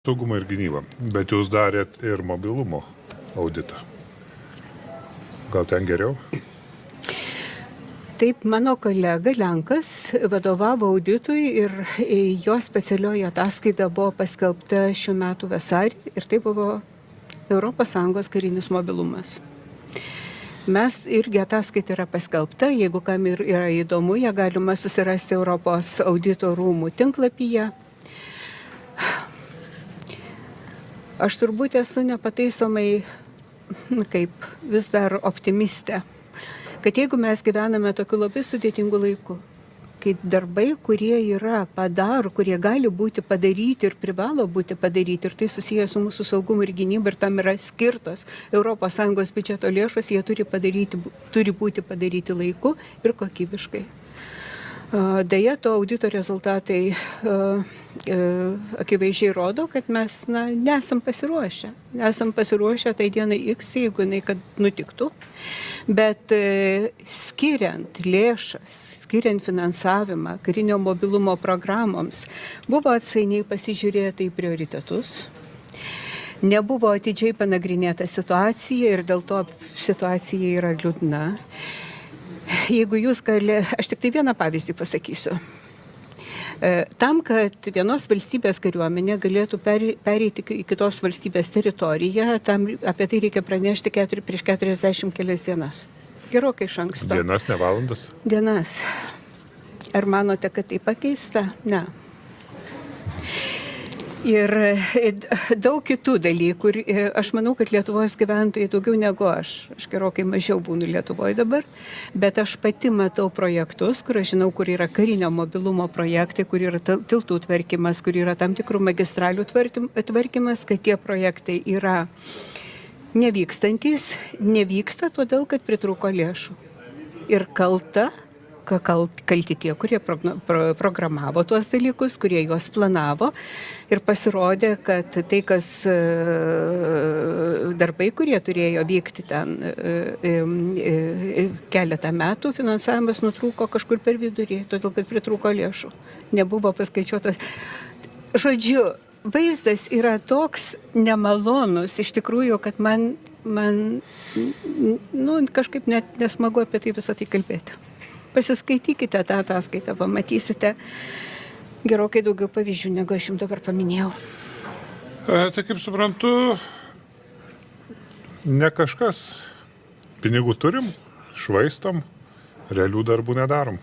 Saugumą ir gynybą, bet jūs darėt ir mobilumo auditą. Gal ten geriau? Taip, mano kolega Lenkas vadovavo auditui ir jo specialioji ataskaita buvo paskelbta šių metų vasarį ir tai buvo ES karinis mobilumas. Mes irgi ataskaita yra paskelbta, jeigu kam yra įdomu, ją galima susirasti Europos audito rūmų tinklapyje. Aš turbūt esu nepataisomai, kaip vis dar optimistė, kad jeigu mes gyvename tokiu labai sudėtingu laiku, kai darbai, kurie yra kurie gali būti padaryti ir privalo būti padaryti, ir tai susiję su mūsų saugumu ir gynyba, ir tam yra skirtos ES biudžeto lėšos, jie turi būti padaryti laiku ir kokybiškai. Deja, to audito rezultatai akivaizdžiai rodo, kad mes nesam pasiruošę. Nesam pasiruošę tai dienai X, jeigu jinai kad nutiktų. Bet skiriant lėšas, skiriant finansavimą karinio mobilumo programoms, buvo atsainiai pasižiūrėta į prioritetus. Nebuvo atidžiai panagrinėta situacija ir dėl to situacija yra liūdna. Jeigu jūs aš tik tai vieną pavyzdį pasakysiu. Tam, kad vienos valstybės kariuomenė galėtų pereiti į kitos valstybės teritoriją, apie tai reikia pranešti prieš 40 kelias dienas. Gerokai iš anksto. Dienas, ne valandas? Dienas. Ar manote, kad tai pakeista? Ne. Ir daug kitų dalykų. Aš manau, kad Lietuvos gyventojai daugiau negu aš gerokai mažiau būnu Lietuvoje dabar, bet aš pati matau projektus, kur aš žinau, kur yra karinio mobilumo projektai, kur yra tiltų tvarkymas, kur yra tam tikrų magistralių tvarkymas, kad tie projektai yra nevyksta todėl, kad pritrūko lėšų. Ir kalti tie, kurie programavo tuos dalykus, kurie juos planavo, ir pasirodė, kad tai, kas darbai, kurie turėjo vykti ten keletą metų, finansavimas nutrūko kažkur per vidurį, todėl kad pritrūko lėšų. Nebuvo paskaičiuotas. Žodžiu, vaizdas yra toks nemalonus, iš tikrųjų, kad man kažkaip net nesmagu apie tai visą tai kalbėti. Pasiskaitykite tą ataskaitą, pamatysite gerokai daugiau pavyzdžių, negu aš jums dabar paminėjau. Tai kaip suprantu, ne kažkas. Pinigų turim, švaistom, realių darbų nedarom.